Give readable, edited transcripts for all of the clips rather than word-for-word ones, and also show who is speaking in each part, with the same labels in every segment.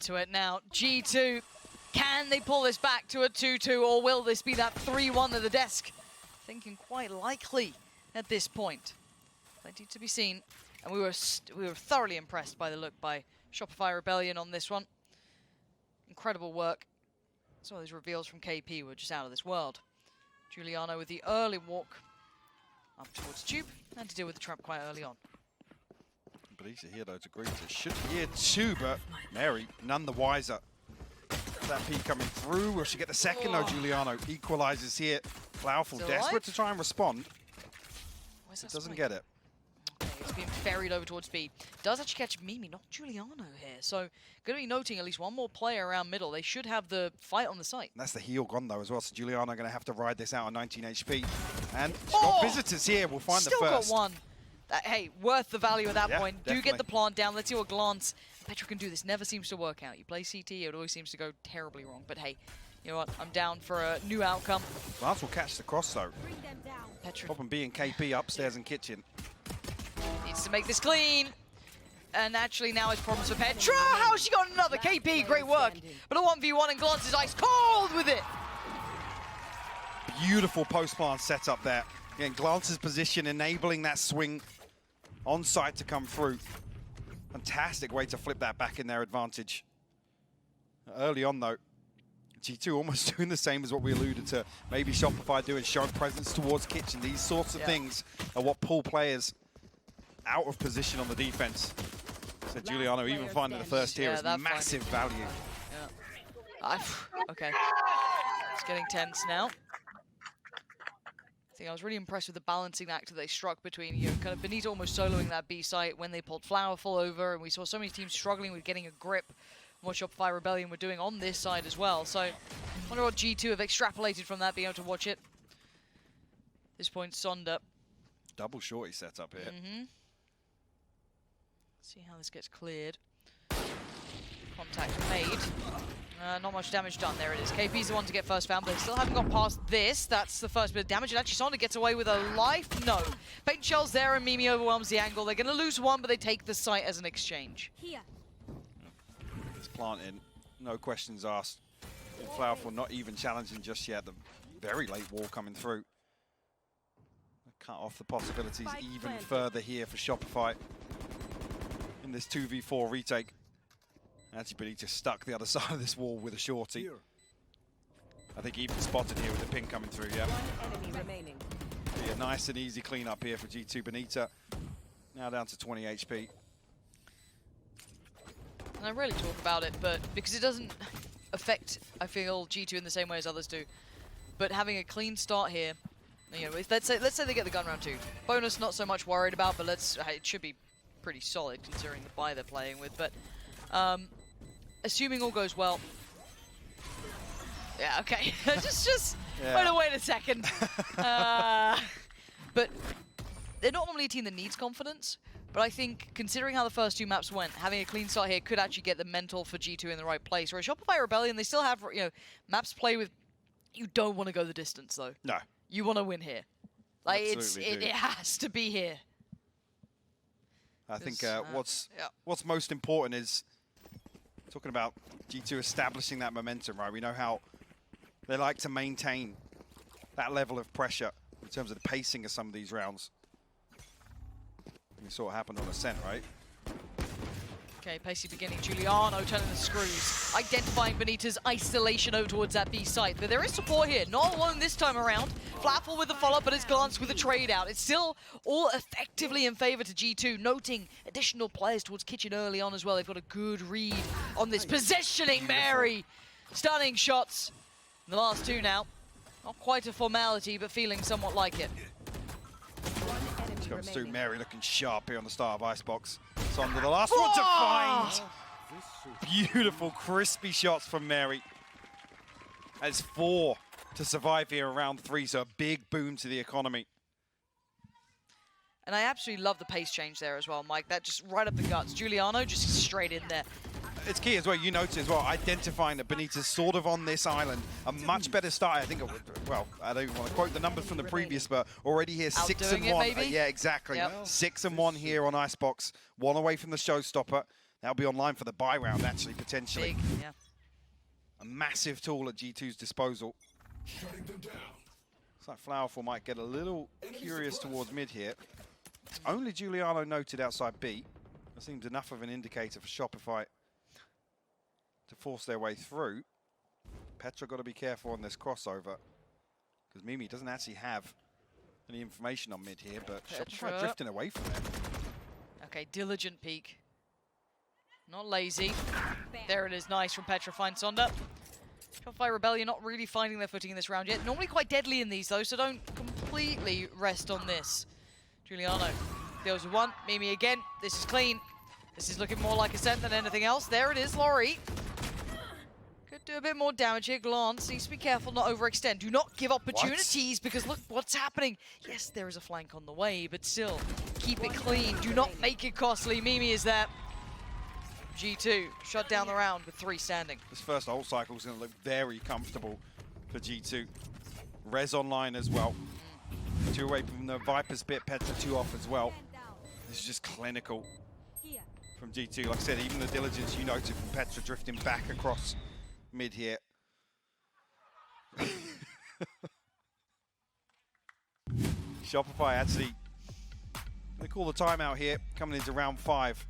Speaker 1: into it now. G2, can they pull this back to a 2-2, or will this be that 3-1 at the desk? Thinking quite likely at this point. Plenty to be seen. And we were thoroughly impressed by the look by Shopify Rebellion on this one. Incredible work. Some of these reveals from KP were just out of this world. Giuliano with the early walk up towards Tube, and to deal with the trap quite early on.
Speaker 2: Belisa here though to agree to should here too, but Mary none the wiser. That peak coming through. Will she get the second? No, Giuliano equalizes here. Flowerful desperate to try and respond. It doesn't get it.
Speaker 1: It's being ferried over towards B. Does actually catch Mimi, not Giuliano here. So, going to be noting at least one more player around middle. They should have the fight on the site.
Speaker 2: And that's the heal gone though as well. So Giuliano going to have to ride this out on 19 HP. And she's got visitors here. We'll find the first.
Speaker 1: Still got one. Hey, worth the value at that point.
Speaker 2: Definitely.
Speaker 1: Do get the plant down. Let's see what Glance. Petra can do this. Never seems to work out. You play CT, it always seems to go terribly wrong. But hey, you know what? I'm down for a new outcome.
Speaker 2: Glance will catch the cross though.
Speaker 1: Petra.
Speaker 2: Problem B and KP upstairs in kitchen.
Speaker 1: Needs to make this clean. And actually now it's problems for Petra. How has she got another? KP, great work. But a 1v1 and Glance is ice cold with it.
Speaker 2: Beautiful post-plant setup there. Again, Glance's position enabling that swing on site to come through. Fantastic way to flip that back in their advantage. Early on though, G2 almost doing the same as what we alluded to. Maybe Shopify doing, showing presence towards kitchen. These sorts of things are what pull players out of position on the defense. So Giuliano even finding the first here is massive value.
Speaker 1: Yeah. Okay. It's getting tense now. I think I was really impressed with the balancing act that they struck between, you know, kind of Benito almost soloing that B site when they pulled Flowerful over, and we saw so many teams struggling with getting a grip on what Shopify Rebellion were doing on this side as well. So I wonder what G2 have extrapolated from that, being able to watch it. At this point, Sonda.
Speaker 2: Double shorty setup here.
Speaker 1: See how this gets cleared. Contact made. Not much damage done. There it is. KP's the one to get first found, but they still haven't got past this. That's the first bit of damage. And actually, Sonda gets away with a life. No. Paint Shell's there, and Mimi overwhelms the angle. They're going to lose one, but they take the site as an exchange.
Speaker 3: Here.
Speaker 2: It's planting. No questions asked. Flowerful not even challenging just yet. The very late wall coming through. Cut off the possibilities even further here for Shopify in this 2v4 retake. Actually, but he just stuck the other side of this wall with a shorty. I think even spotted here with the ping coming through, yeah.
Speaker 3: One enemy remaining.
Speaker 2: Be a nice and easy clean up here for G2 Benita. Now down to 20 HP.
Speaker 1: And I rarely talk about it, but because it doesn't affect, I feel, G2 in the same way as others do. But having a clean start here, you know, let's say they get the gun round 2. Bonus, not so much worried about, but it should be pretty solid considering the buy they're playing with. But assuming all goes well. Yeah, okay. just wait a second. But they're not normally a team that needs confidence. But I think, considering how the first 2 maps went, having a clean start here could actually get the mental for G2 in the right place. Whereas Shopify Rebellion, they still have, you know, maps to play with. You don't want to go the distance, though.
Speaker 2: No.
Speaker 1: You want to win here. Like, it has to be here.
Speaker 2: I think what's most important is talking about G2 establishing that momentum, right? We know how they like to maintain that level of pressure in terms of the pacing of some of these rounds. We saw what happened on Ascent, right?
Speaker 1: Okay, pacey beginning. Giuliano turning the screws. Identifying Benita's isolation over towards that B site. But there is support here. Not alone this time around. Flatful with the follow-up, but it's Glance with a trade out. It's still all effectively in favor to G2. Noting additional players towards Kitchen early on as well. They've got a good read on this positioning. Mary stunning shots. The last 2 now. Not quite a formality, but feeling somewhat like it.
Speaker 2: Comes through. Mary looking sharp here on the start of Icebox. Sonda the last one to find. Beautiful, crispy shots from Mary. It's 4 to survive here in round 3, so a big boom to the economy.
Speaker 1: And I absolutely love the pace change there as well, Mike. That just right up the guts. Giuliano just straight in there.
Speaker 2: It's key as well, you notice as well, identifying that Benita's sort of on this island. A much better start, I think, well, I don't even want to quote the numbers from the previous, but already here 6-1.
Speaker 1: Maybe?
Speaker 2: Yeah, exactly.
Speaker 1: Yep.
Speaker 2: 6-1 here on Icebox. 1 away from the showstopper. That'll be online for the buy round, actually, potentially.
Speaker 1: Big, yeah.
Speaker 2: A massive tool at G2's disposal. Looks like Flowerful might get a little curious towards mid here. It's only Giuliano noted outside B. That seems enough of an indicator for Shopify to force their way through. Petra got to be careful on this crossover, because Mimi doesn't actually have any information on mid here, but
Speaker 1: Petra
Speaker 2: Shopify drifting away from it.
Speaker 1: Okay, diligent peek. Not lazy. There it is, nice from Petra, finds Sonda. Shopify Rebellion not really finding their footing in this round yet. Normally quite deadly in these though, so don't completely rest on this. Giuliano deals with one, Mimi again. This is clean. This is looking more like a scent than anything else. There it is, Laurie. Could do a bit more damage here. Glance needs to be careful not overextend. Do not give opportunities because look what's happening. Yes, there is a flank on the way, but still, keep it clean. Do not make it costly. Mimi is there. G2 shut down the round with 3 standing.
Speaker 2: This first ult cycle is going to look very comfortable for G2. Res online as well. 2 away from the Viper's bit, Petra 2 off as well. This is just clinical from G2. Like I said, even the diligence you noted from Petra drifting back across mid here. Shopify actually, they call the timeout here, coming into round 5.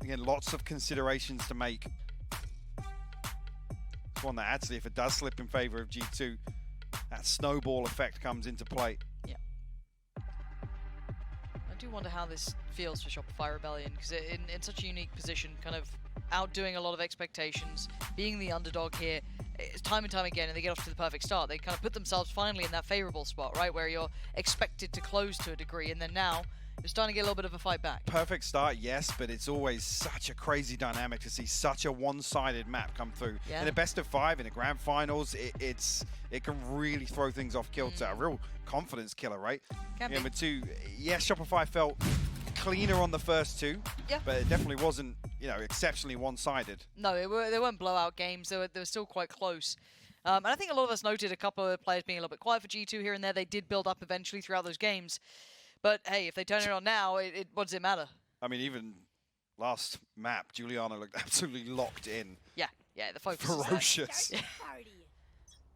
Speaker 2: Again, lots of considerations to make. It's one that actually, if it does slip in favor of G2, that snowball effect comes into play.
Speaker 1: Yeah. I do wonder how this feels for Shopify Rebellion, because in such a unique position, kind of outdoing a lot of expectations, being the underdog here, it's time and time again, and they get off to the perfect start. They kind of put themselves finally in that favorable spot, right, where you're expected to close to a degree, and then now you're starting to get a little bit of a fight back.
Speaker 2: Perfect start, yes, but it's always such a crazy dynamic to see such a one-sided map come through.
Speaker 1: Yeah.
Speaker 2: In a best of 5, in a grand finals, it can really throw things off kilter. A real confidence killer, right?
Speaker 1: Can be.
Speaker 2: Number 2, yes, Shopify felt cleaner on the first 2,
Speaker 1: yeah,
Speaker 2: but it definitely wasn't, exceptionally one-sided.
Speaker 1: No, they weren't blowout games. They were still quite close. And I think a lot of us noted a couple of players being a little bit quiet for G2 here and there. They did build up eventually throughout those games. But hey, if they turn it on now, what does it matter? I
Speaker 2: mean, even last map, Giuliano looked absolutely locked in.
Speaker 1: Yeah, the focus
Speaker 2: ferocious.
Speaker 1: Yeah.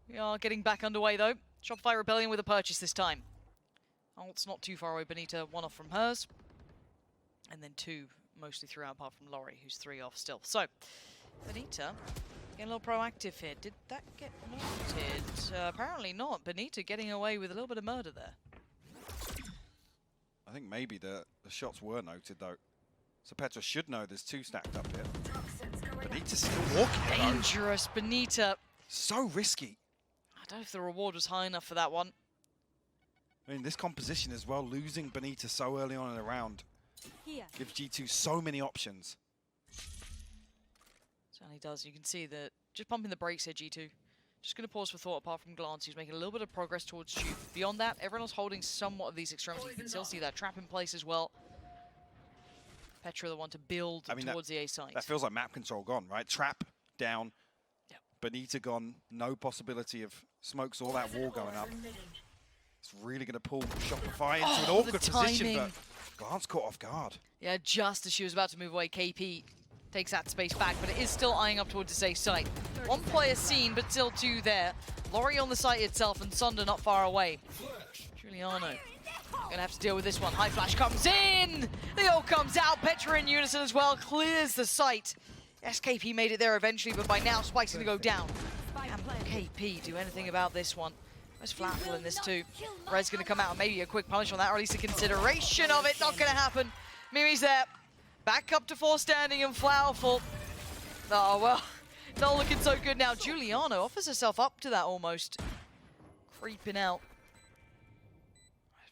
Speaker 1: We are getting back underway though. Shopify Rebellion with a purchase this time. Ult's not too far away. Benita 1 off from hers. And then 2 mostly throughout, apart from Laurie, who's 3 off still. So, Benita getting a little proactive here. Did that get noted? Apparently not. Benita getting away with a little bit of murder there.
Speaker 2: I think maybe the shots were noted, though. So Petra should know there's 2 stacked up here. Benita's still walking.
Speaker 1: Dangerous, Benita.
Speaker 2: So risky.
Speaker 1: I don't know if the reward was high enough for that one.
Speaker 2: I mean, this composition as well, losing Benita so early on in the round, gives G2 so many options.
Speaker 1: Certainly does. You can see that just pumping the brakes here, G2. Just going to pause for thought, apart from Glance, who's making a little bit of progress towards Juve. Beyond that, everyone else holding somewhat of these extremities. You can still see that trap in place as well. Petra the one to build towards the A site.
Speaker 2: That feels like map control gone, right? Trap down,
Speaker 1: yep.
Speaker 2: Benita gone, no possibility of smokes, all that wall going up. It's really going to pull Shopify into an awkward position, but Glance caught off guard.
Speaker 1: Yeah, just as she was about to move away, KP takes that space back, but it is still eyeing up towards the A site. 1 player seen, but still 2 there. Laurie on the site itself, and Sonda not far away. Giuliano gonna have to deal with this one. High flash comes in! The ult comes out. Petra in unison as well, clears the site. SKP made it there eventually, but by now Spike's gonna go down. Can KP do anything about this one? Where's Flatful in this too? Red's gonna come out and maybe a quick punish on that, or at least a consideration of it. Not gonna happen. Mimi's there. Back up to 4 standing and Flowerful. Oh, well, not looking so good now. Giuliano offers herself up to that almost. Creeping out.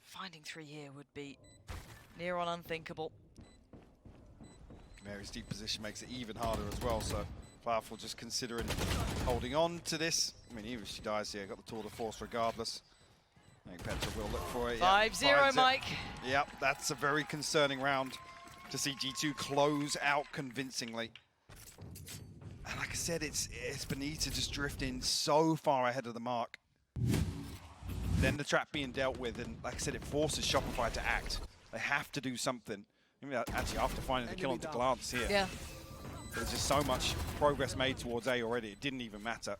Speaker 1: Finding 3 here would be near on unthinkable.
Speaker 2: Mary's deep position makes it even harder as well, so Flowerful just considering holding on to this. I mean, even if she dies here, got the tour de force regardless. I think Petra will look for it.
Speaker 1: 5-0, Mike.
Speaker 2: Yep, that's a very concerning round to see G2 close out convincingly. And like I said, it's Benita just drifting so far ahead of the mark. Then the trap being dealt with, and like I said, it forces Shopify to act. They have to do something. Maybe actually after finding the kill onto Glance here.
Speaker 1: Yeah.
Speaker 2: There's just so much progress made towards A already. It didn't even matter.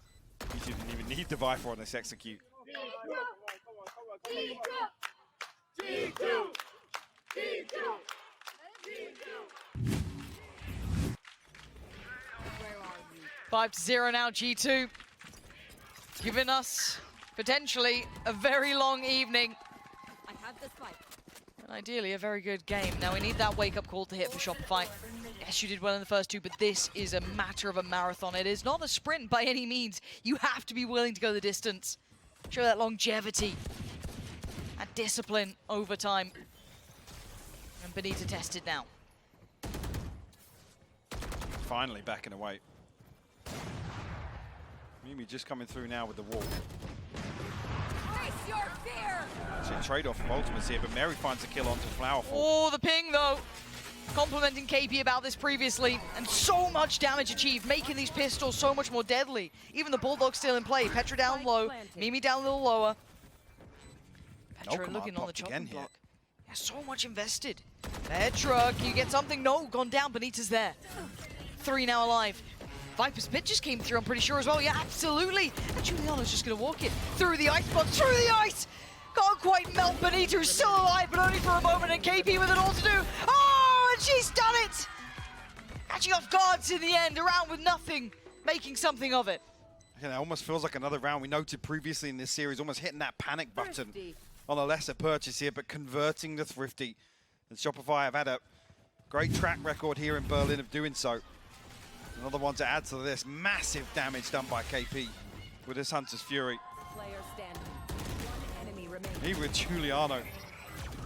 Speaker 2: You didn't even need the Viper on this execute.
Speaker 3: G2!
Speaker 1: 5-0 now, G2. Giving us potentially a very long evening.
Speaker 3: I have the spike.
Speaker 1: And ideally, a very good game. Now, we need that wake-up call to hit for Shopify. Yes, you did well in the first two, but this is a matter of a marathon. It is not a sprint by any means. You have to be willing to go the distance. Show that longevity and discipline over time. And Benita tested now.
Speaker 2: Finally backing away. Mimi just coming through now with the wall.
Speaker 3: Face your fear!
Speaker 2: Actually, a trade-off from Ultimates here, but Mary finds a kill onto Flowerful.
Speaker 1: Oh, the ping, though. Complimenting KP about this previously, and so much damage achieved, making these pistols so much more deadly. Even the Bulldog still in play. Petra down low, Mimi down a little lower. Petra looking on the chopping block. Yeah, so much invested. Petra, can you get something? No, gone down. Benita's there. 3 now alive. Viper's Pit just came through, I'm pretty sure as well. Yeah, absolutely. And Juliana's just going to walk it through the ice box, through the ice. Can't quite melt Benita, who's still alive, but only for a moment. And KP with it all to do. Oh, and she's done it. Catching off guards in the end, around with nothing, making something of it.
Speaker 2: Yeah, it almost feels like another round we noted previously in this series, almost hitting that panic button on a lesser purchase here, but converting the Thrifty. And Shopify have had a great track record here in Berlin of doing so. Another one to add to this. Massive damage done by KP with this Hunter's Fury.
Speaker 3: Player standing. One enemy remaining.
Speaker 2: He with Giuliano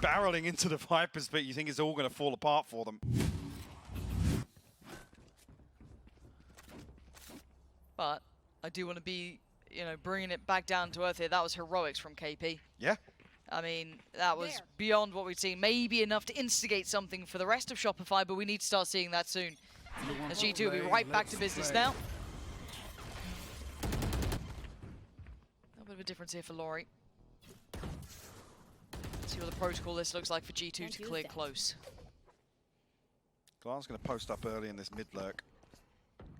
Speaker 2: barreling into the Vipers, but you think it's all going to fall apart for them.
Speaker 1: But I do want to be, bringing it back down to earth here. That was heroics from KP.
Speaker 2: Yeah.
Speaker 1: I mean, that was beyond what we'd seen. Maybe enough to instigate something for the rest of Shopify, but we need to start seeing that soon. As G2 will be right back to business now. A little bit of a difference here for Laurie. Let's see what the protocol list looks like for G2 to clear close.
Speaker 2: Glance going to post up early in this mid lurk.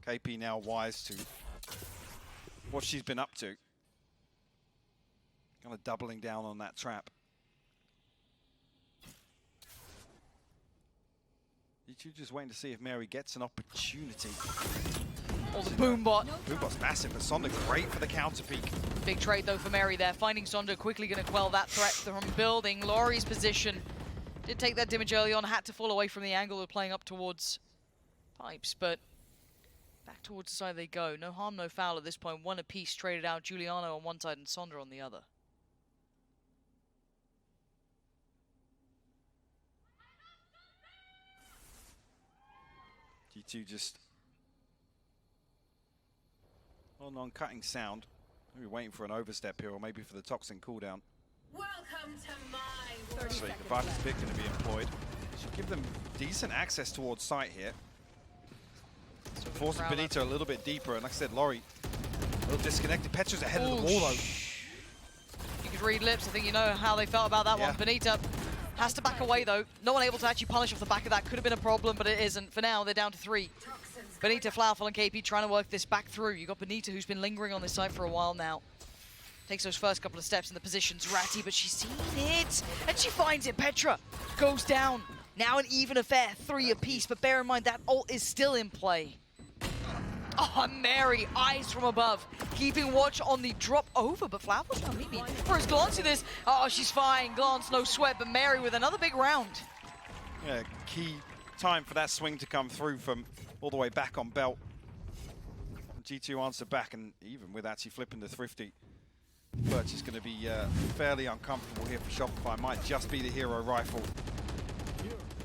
Speaker 2: KP now wise to what she's been up to. Kind of doubling down on that trap. You're just waiting to see if Mary gets an opportunity.
Speaker 1: Or the Boombot.
Speaker 2: Boombot's massive, but Sonda great for the counter peek.
Speaker 1: Big trade though for Mary there. Finding Sonda quickly going to quell that threat from building. Laurie's position did take that damage early on, had to fall away from the angle of playing up towards pipes, but back towards the side they go. No harm, no foul at this point. One apiece traded out. Giuliano on one side and Sonda on the other.
Speaker 2: G2 just on cutting sound. Maybe waiting for an overstep here, or maybe for the toxin cooldown.
Speaker 3: Welcome to my world.
Speaker 2: Actually, the Viper's Pick going to be employed. Should give them decent access towards site here. So forcing Benita a little bit deeper, and like I said, Laurie a little disconnected. Petra's ahead of the wall though.
Speaker 1: You could read lips. I think you know how they felt about that one. Benita has to back away though. No one able to actually punish off the back of that. Could have been a problem, but it isn't. For now, they're down to 3. Benita, Flowerful, and KP trying to work this back through. You got Benita, who's been lingering on this side for a while now. Takes those first couple of steps in the positions. Ratty, but she's seen it. And she finds it. Petra goes down. Now an even affair. 3 apiece, but bear in mind that ult is still in play. Oh, Mary, eyes from above. Keeping watch on the drop over, but Flowerful's trying to meet me. First glance at this. Oh, she's fine. Glance, no sweat, but Mary with another big round.
Speaker 2: Yeah, key time for that swing to come through from all the way back on belt. G2 answer back, and even with actually flipping the Thrifty, Birch is going to be fairly uncomfortable here for Shopify. Might just be the hero rifle.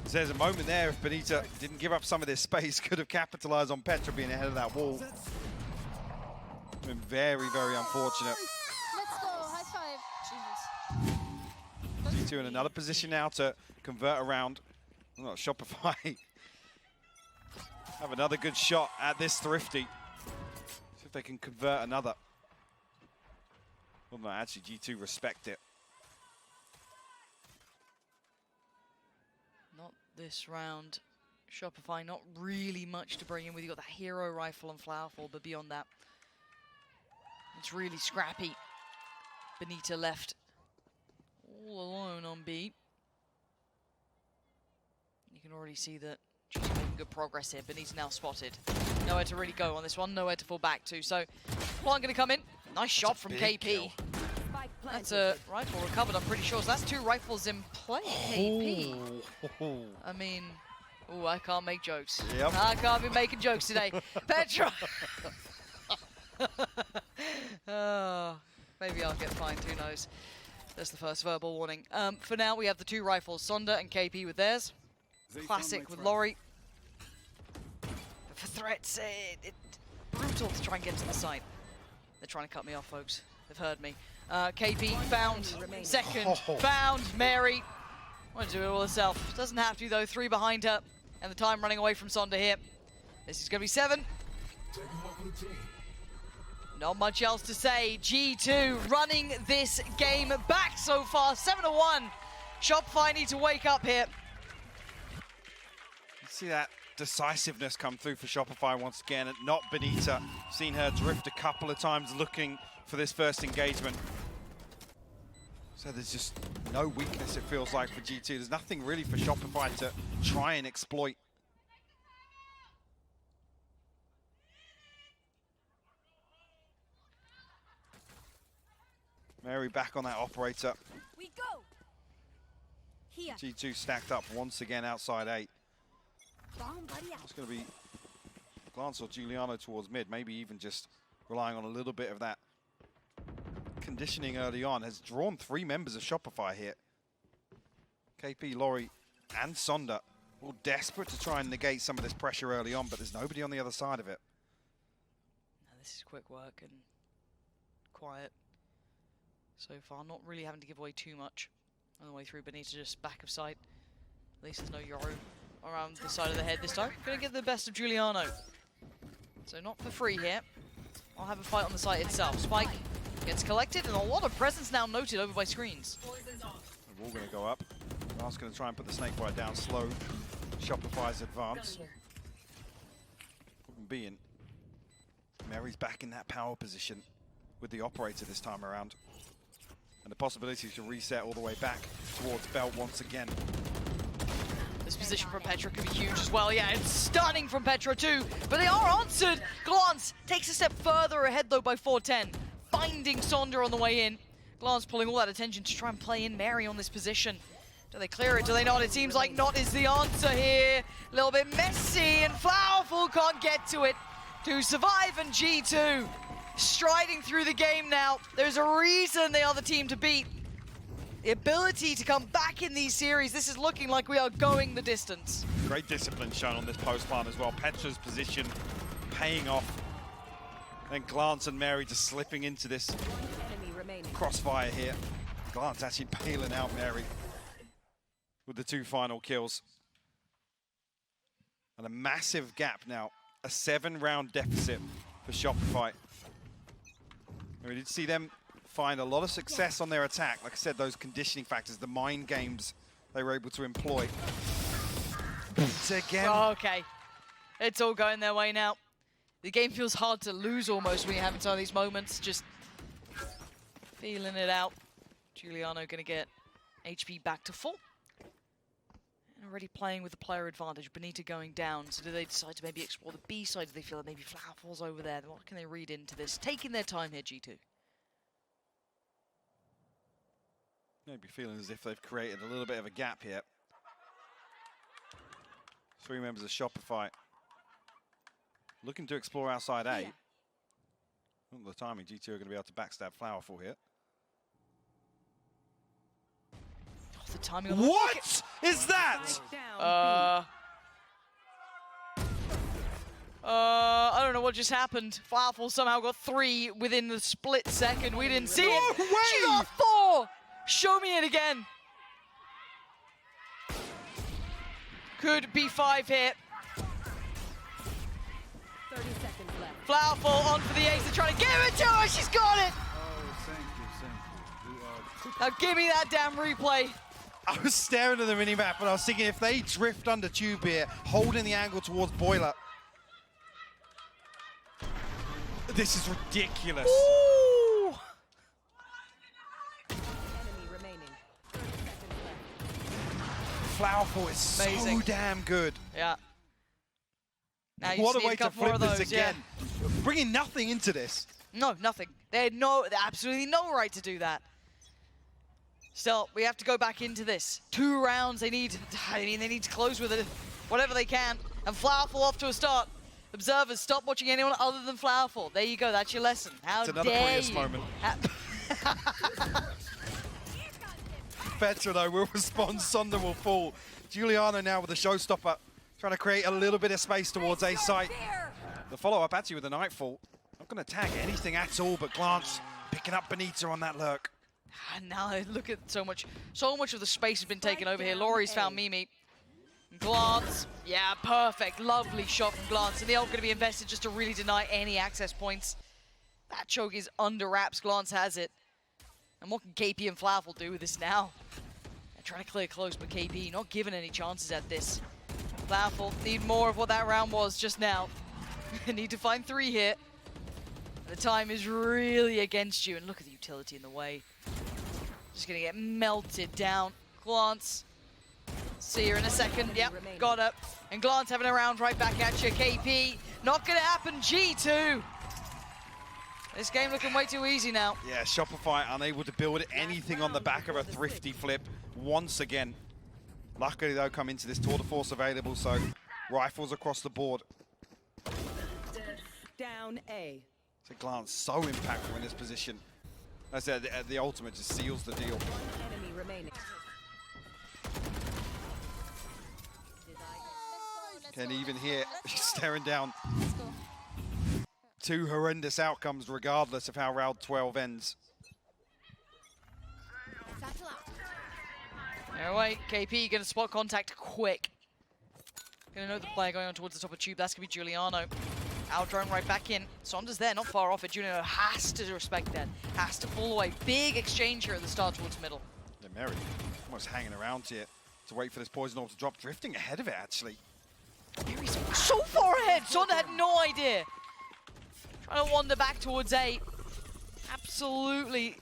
Speaker 2: So there's a moment there, if Benita didn't give up some of this space, could have capitalized on Petra being ahead of that wall. Been very, very unfortunate.
Speaker 4: Let's go, high five. Jesus.
Speaker 2: G2 in another position now to convert around. Not Shopify. Have another good shot at this Thrifty. See if they can convert another. Well, no, actually, G2 respect it.
Speaker 1: Not this round. Shopify, not really much to bring in with. You got the hero rifle and Flowerful, but beyond that, it's really scrappy. Benita left all alone on B. You can already see that she's making good progress here. Benita now spotted. Nowhere to really go on this one, nowhere to fall back to. So, one going to come in. Nice shot from KP.
Speaker 2: Kill.
Speaker 1: That's a rifle recovered, I'm pretty sure. So that's 2 rifles in play, KP. I mean, ooh, I can't make jokes.
Speaker 2: Yep.
Speaker 1: I can't be making jokes today. Petra! Oh, maybe I'll get fined, who knows. That's the first verbal warning. For now, we have the 2 rifles, Sonda and KP with theirs. Classic with Laurie. But for threats, it's brutal to try and get to the site. They're trying to cut me off, folks. They've heard me. KP found second, found Mary. Want to do it all herself. Doesn't have to though. 3 behind her, and the time running away from Sonda here. This is going to be 7. Not much else to say. G2 running this game back so far. 7-1. Shopify need to wake up here.
Speaker 2: See that decisiveness come through for Shopify once again, and not Benita. Seen her drift a couple of times looking for this first engagement. So there's just no weakness, it feels like, for G2. There's nothing really for Shopify to try and exploit. Mary back on that operator.
Speaker 3: We go. Here.
Speaker 2: G2 stacked up once again outside 8.
Speaker 3: Bomb buddy out.
Speaker 2: It's going to be Glance or Giuliano towards mid, maybe even just relying on a little bit of that conditioning early on. Has drawn 3 members of Shopify here. KP, Laurie, and Sonda, all desperate to try and negate some of this pressure early on, but there's nobody on the other side of it.
Speaker 1: Now, this is quick work and quiet so far. Not really having to give away too much on the way through. Benita just back of sight. At least there's no Yoru around the side of the head this time. Gonna get the best of Giuliano. So not for free here. I'll have a fight on the site itself. Spike gets collected, and a lot of presence now noted over by screens.
Speaker 2: We're all going to go up. Last going to try and put the snake bite down slow. Shopify's advance. Problem being, Mary's back in that power position with the operator this time around. And the possibility to reset all the way back towards Belt once again.
Speaker 1: This position from Petra could be huge as well. Yeah, it's stunning from Petra too, but they are answered. Glance takes a step further ahead though by 410, finding Sonda on the way in. Glance pulling all that attention to try and play in Mary on this position. Do they clear it? Do they not? It seems like not is the answer here. A little bit messy, and Flowerful can't get to it to survive, and G2 striding through the game now. There's a reason they are the team to beat. The ability to come back in these series, this is looking like we are going the distance.
Speaker 2: Great discipline shown on this post plant as well. Petra's position paying off. And Glance and Mary just slipping into this
Speaker 3: Enemy remaining.
Speaker 2: crossfire here. Glance actually bailing out Mary with the 2 final kills. And a massive gap now. A 7-round deficit for Shopify. We did see them find a lot of success on their attack. Like I said, those conditioning factors, the mind games they were able to employ. Again.
Speaker 1: Oh, okay, it's all going their way now. The game feels hard to lose almost when you're having some of these moments. Just feeling it out. Giuliano gonna get HP back to full. And already playing with the player advantage. Benita going down. So do they decide to maybe explore the B side? Do they feel that maybe Flowerfall's over there? What can they read into this? Taking their time here, G2.
Speaker 2: Maybe feeling as if they've created a little bit of a gap here. 3 members of Shopify looking to explore outside A. Not the timing, G2 are going to be able to backstab Flowerful here.
Speaker 1: Oh, the timing on the
Speaker 2: What is that?
Speaker 1: I don't know what just happened. Flowerfall somehow got 3 within the split second. We didn't see it.
Speaker 2: No way!
Speaker 1: She got 4! Show me it again. Could be 5 here.
Speaker 3: 30 seconds left.
Speaker 1: Flowerfall on for the ace. They're trying to give it to her. She's got it.
Speaker 5: Oh, thank you, thank you.
Speaker 1: Now give me that damn replay.
Speaker 2: I was staring at the minimap and I was thinking if they drift under tube here, holding the angle towards boiler. This is ridiculous.
Speaker 1: Ooh!
Speaker 3: Enemy remaining. 30 seconds left.
Speaker 2: Flowerful is
Speaker 1: Amazing.
Speaker 2: so damn good.
Speaker 1: Yeah. Now you
Speaker 2: What
Speaker 1: just
Speaker 2: a
Speaker 1: need
Speaker 2: way
Speaker 1: a
Speaker 2: to
Speaker 1: couple more
Speaker 2: flip
Speaker 1: of
Speaker 2: this
Speaker 1: those, yeah.
Speaker 2: again. Bringing nothing into this.
Speaker 1: No, nothing. They had absolutely no right to do that. Still, we have to go back into this. 2 rounds they need. I mean, they need to close with it, whatever they can. And Flowerful off to a start. Observers, stop watching anyone other than Flowerful. There you go, that's your lesson. How
Speaker 2: It's another
Speaker 1: dare
Speaker 2: Prius
Speaker 1: you?
Speaker 2: moment. Petra, though, will respond. Sonda will fall. Giuliano now with the showstopper, trying to create a little bit of space towards A site. The follow-up actually with the Nightfall. Not going to tag anything at all, but Glance picking up Benita on that lurk.
Speaker 1: And now look at so much of the space has been taken over here. Laurie's found Mimi. Glance, yeah, perfect, lovely shot from Glance. And the ult going to be invested just to really deny any access points. That choke is under wraps, Glance has it. And what can KP and Flowerful do with this now? They're trying to clear close, but KP not given any chances at this. Flowerful need more of what that round was just now. Need to find 3 here. The time is really against you, and look at the utility in the way. Just gonna get melted down. Glance. See her in a second. Yep, got her. And Glance having a round right back at you. KP, not gonna happen. G2. This game looking way too easy now.
Speaker 2: Yeah, Shopify unable to build anything on the back of a thrifty flip once again. Luckily, though, come into this tour de force available, so rifles across the board.
Speaker 3: Down A.
Speaker 2: So Glance so impactful in this position. As I said, the ultimate just seals the deal.
Speaker 3: One enemy remaining.
Speaker 2: Can even hear staring down.
Speaker 4: Let's go.
Speaker 2: 2 horrendous outcomes regardless of how round 12 ends.
Speaker 1: Anyway, KP gonna spot contact quick. Gonna note the player going on towards the top of tube. That's gonna be Giuliano. Out drone right back in. Sonda's there, not far off it. Giuliano has to respect that. Has to pull away. Big exchange here at the start towards middle.
Speaker 2: Yeah, Mary almost hanging around here to wait for this poison orb to drop. Drifting ahead of it, actually.
Speaker 1: Mary's so far ahead. Sonda had no idea. Trying to wander back towards A. Absolutely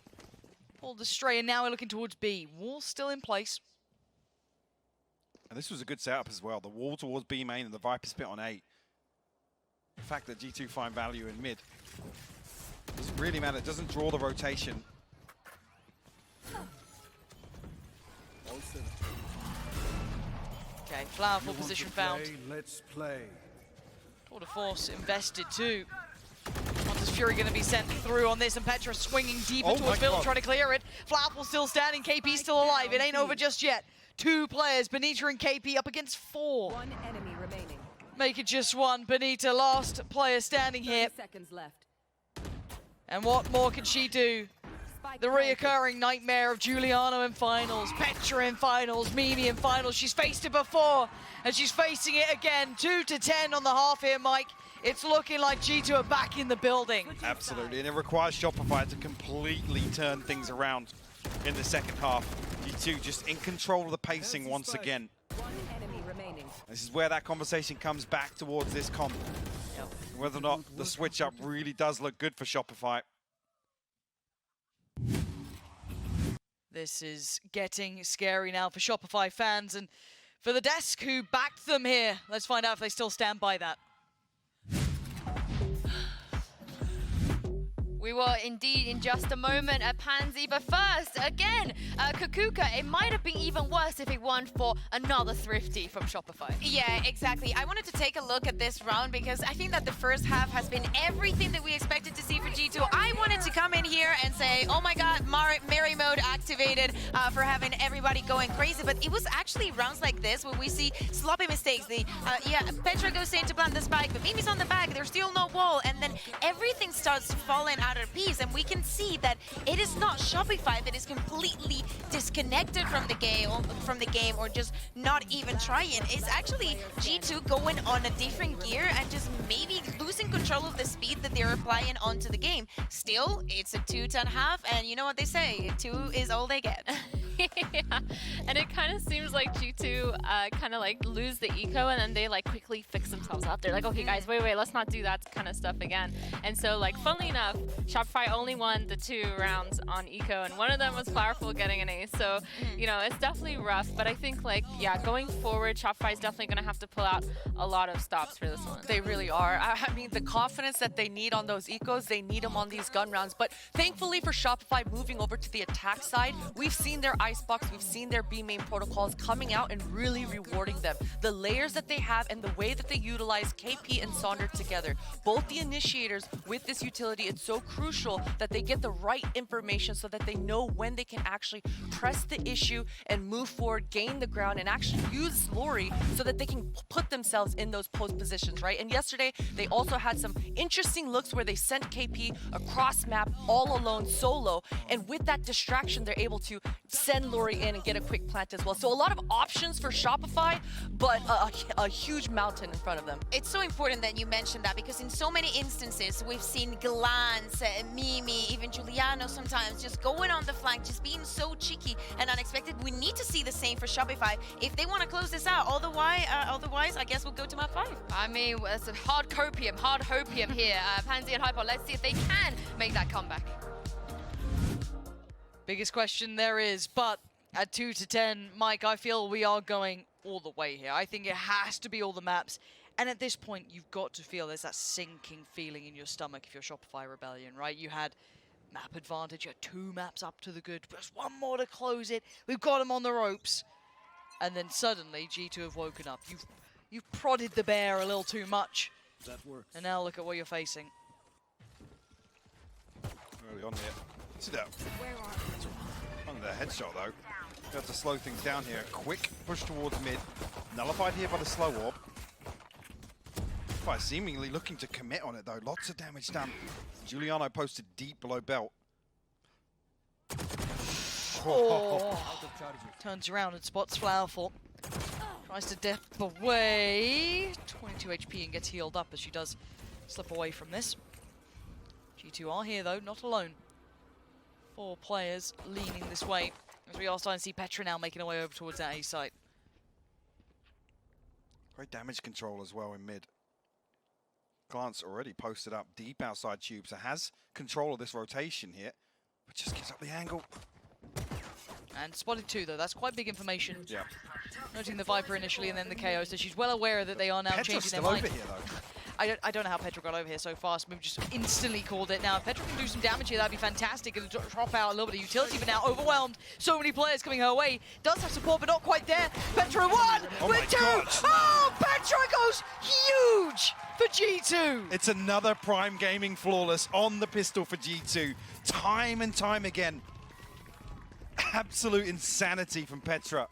Speaker 1: pulled astray, and now we're looking towards B. Wall still in place.
Speaker 2: And this was a good setup as well. The wall towards B main and the Viper spit on A. The fact that G2 find value in mid doesn't really matter. It doesn't draw the rotation.
Speaker 1: Okay, Flowerful position found.
Speaker 5: Let's play.
Speaker 1: Tour de force invested too. Hunter's Fury going to be sent through on this, and Petra swinging deeper
Speaker 2: Oh
Speaker 1: towards
Speaker 2: my
Speaker 1: middle,
Speaker 2: God.
Speaker 1: trying to clear it. Flowerful still standing, KP still alive. It ain't over just yet. 2 players, Benita and KP up against 4.
Speaker 3: One enemy remaining.
Speaker 1: Make it just 1. Benita, last player standing
Speaker 3: 30
Speaker 1: here.
Speaker 3: seconds left.
Speaker 1: And what more can she do?
Speaker 3: Spike
Speaker 1: The
Speaker 3: planted.
Speaker 1: reoccurring nightmare of Giuliano in finals, Petra in finals, Mimi in finals. She's faced it before, and she's facing it again. 2-10 on the half here, Mike. It's looking like G2 are back in the building.
Speaker 2: Absolutely, and it requires Shopify to completely turn things around in the second half. G2 just in control of the pacing once again.
Speaker 3: One enemy remaining.
Speaker 2: This is where that conversation comes back towards this comp.
Speaker 1: Yep.
Speaker 2: Whether or not the switch up really does look good for Shopify.
Speaker 1: This is getting scary now for Shopify fans and for the desk who backed them here. Let's find out if they still stand by that.
Speaker 6: We will indeed in just a moment at Pansy, but first, again, Kukuka, it might have been even worse if it weren't for another thrifty from Shopify.
Speaker 7: Yeah, exactly. I wanted to take a look at this round because I think that the first half has been everything that we expected to see for G2. I wanted to come in here and say, oh my god, Mary mode activated for having everybody going crazy, but it was actually rounds like this where we see sloppy mistakes. Petra goes in to plant the spike, but Mimi's on the back, there's still no wall, and then everything starts falling out of piece, and we can see that it is not Shopify that is completely disconnected from the game or just not even trying. It's actually G2 going on a different gear and just maybe losing control of the speed that they're applying onto the game. Still, it's a 2-10 half, and you know what they say, 2 is all they get.
Speaker 6: Yeah,
Speaker 5: And it kind of seems like G2 kind of like lose the eco and then they like quickly fix themselves up. They're like, okay guys, wait, let's not do that kind of stuff again. And so like, funnily enough, Shopify only won the 2 rounds on eco and one of them was Flowerful getting an ace. So, you know, it's definitely rough, but I think like, yeah, going forward, Shopify is definitely going to have to pull out a lot of stops for this one.
Speaker 8: They really are. I mean, the confidence that they need on those ecos, they need them on these gun rounds. But thankfully for Shopify moving over to the attack side, we've seen their icebox, we've seen their B main protocols coming out and really rewarding them. The layers that they have and the way that they utilize KP and Sonder together, both the initiators with this utility, it's so crucial that they get the right information so that they know when they can actually press the issue and move forward, gain the ground, and actually use Lori so that they can put themselves in those post positions, right? And yesterday, they also had some interesting looks where they sent KP across map all alone, solo, and with that distraction, they're able to send Lori in and get a quick plant as well. So a lot of options for Shopify, but a huge mountain in front of them.
Speaker 7: It's so important that you mentioned that because in so many instances we've seen Glance, Mimi, even Giuliano sometimes just going on the flank, just being so cheeky and unexpected. We need to see the same for Shopify if they want to close this out. Otherwise, I guess we'll go to map 5.
Speaker 6: I mean, it's a hard hopium here. Pansy and Hyper, let's see if they can make that comeback.
Speaker 1: Biggest question there is, but at 2 to 10, Mike, I feel we are going all the way here. I think it has to be all the maps. And at this point, you've got to feel there's that sinking feeling in your stomach if you're Shopify Rebellion, right? You had map advantage, you had 2 maps up to the good, just 1 more to close it. We've got them on the ropes. And then suddenly, G2 have woken up. You've prodded the bear a little too much.
Speaker 9: That works.
Speaker 1: And now look at what you're facing.
Speaker 2: Early on here. See that? Under the headshot though. We have to slow things down here. Quick push towards mid. Nullified here by the slow orb. Quite seemingly looking to commit on it though. Lots of damage done. Giuliano posted deep below belt.
Speaker 1: Oh. Turns around and spots Flowerful. Tries to depth away. 22 HP and gets healed up as she does slip away from this. G2 are here though, not alone. 4 players leaning this way as we are starting to see Petra now making her way over towards that A site.
Speaker 2: Great damage control as well in mid. Glance already posted up deep outside tube, so has control of this rotation here, but just gives up the angle.
Speaker 1: And spotted 2 though, that's quite big information.
Speaker 2: Yeah.
Speaker 1: Noting the Viper initially and then the KO, so she's well aware that they are now
Speaker 2: Petra's
Speaker 1: changing their
Speaker 2: still
Speaker 1: mind.
Speaker 2: over here though.
Speaker 1: I don't know how Petra got over here so fast. We've just instantly called it. Now, if Petra can do some damage here, that'd be fantastic. It'll drop out a little bit of utility, but now overwhelmed. So many players coming her way. Does have support, but not quite there. Petra 1 with 2. Oh, Petra goes huge for G2.
Speaker 2: It's another Prime Gaming flawless on the pistol for G2. Time and time again. Absolute insanity from Petra.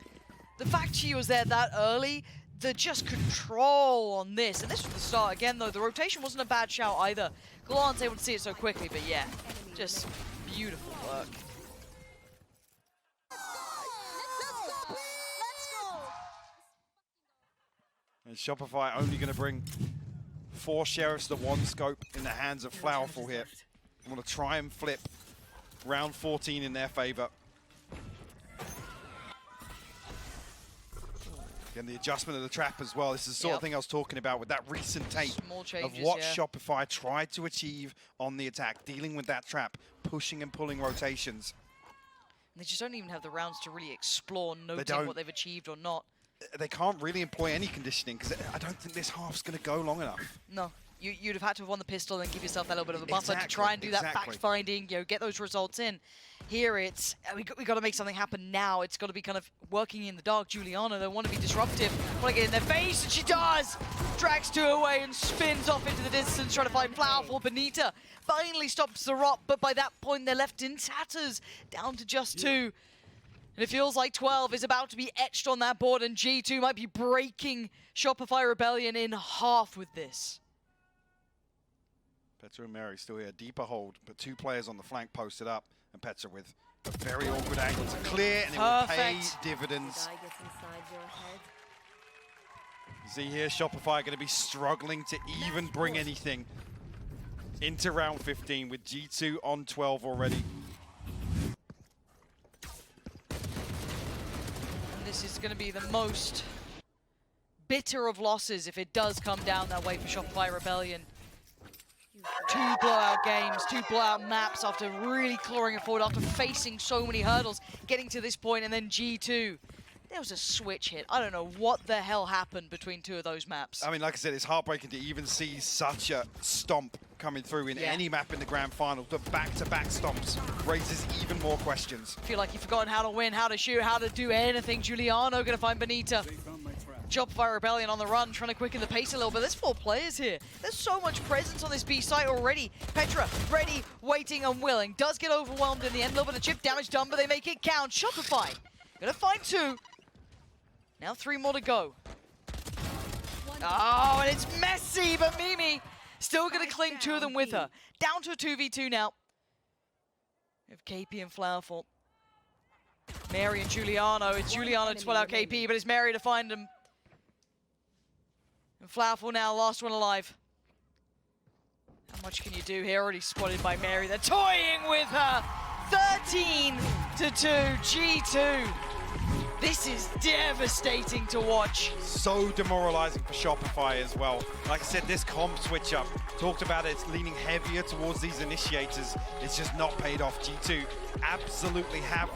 Speaker 1: The fact she was there that early, the just control on this. And this was the start again, though. The rotation wasn't a bad shout either. Glance able to see it so quickly, but yeah, just beautiful work.
Speaker 2: And Shopify only going to bring 4 Sheriffs to 1 scope in the hands of Flowerful here. I'm going to try and flip round 14 in their favor. Again, the adjustment of the trap as well. This is the sort of thing I was talking about with that recent tape
Speaker 1: Small changes,
Speaker 2: of what
Speaker 1: yeah.
Speaker 2: Shopify tried to achieve on the attack, dealing with that trap, pushing and pulling rotations.
Speaker 1: And they just don't even have the rounds to really explore, noting what they've achieved or not.
Speaker 2: They can't really employ any conditioning because I don't think this half's going to go long enough.
Speaker 1: No. You'd have had to have won the pistol and give yourself that little bit of a buffer to try and do that fact-finding, get those results in. Here it's, we got to make something happen now. It's got to be kind of working in the dark. Giuliano, they want to be disruptive, want to get in their face, and she does! Drags 2 away and spins off into the distance, trying to find Flowerful. Benita finally stops the rot, but by that point they're left in tatters, down to just 2. And it feels like 12 is about to be etched on that board, and G2 might be breaking Shopify Rebellion in half with this.
Speaker 2: Petra and Mary still here, deeper hold, but 2 players on the flank posted up, and Petra with a very awkward angle to clear, and it will pay dividends. See here, Shopify going to be struggling to even bring anything into round 15 with G2 on 12 already.
Speaker 1: this is going to be the most bitter of losses if it does come down that way for Shopify Rebellion. 2 blowout games, 2 blowout maps after really clawing it forward, after facing so many hurdles, getting to this point, and then G2. There was a switch hit. I don't know what the hell happened between 2 of those maps.
Speaker 2: I mean, like I said, it's heartbreaking to even see such a stomp coming through in any map in the grand final. The back-to-back stomps raises even more questions.
Speaker 1: Feel like you've forgotten how to win, how to shoot, how to do anything. Giuliano gonna find Benita. Shopify Rebellion on the run, trying to quicken the pace a little bit. There's 4 players here. There's so much presence on this B site already. Petra, ready, waiting, and willing. Does get overwhelmed in the end. A little bit of chip damage done, but they make it count. Shopify gonna find 2. Now 3 more to go. Oh, and it's messy, but Mimi still gonna claim 2 of them with her. Down to a 2v2 now. We have KP and Flowerful. Mary and Giuliano. It's Giuliano to pull out KP, but it's Mary to find him. And Flowerful now, last one alive. How much can you do here? Already spotted by Mary. They're toying with her. 13-2, G2. This is devastating to watch.
Speaker 2: So demoralizing for Shopify as well. Like I said, this comp switch up, talked about it, it's leaning heavier towards these initiators. It's just not paid off. G2 absolutely have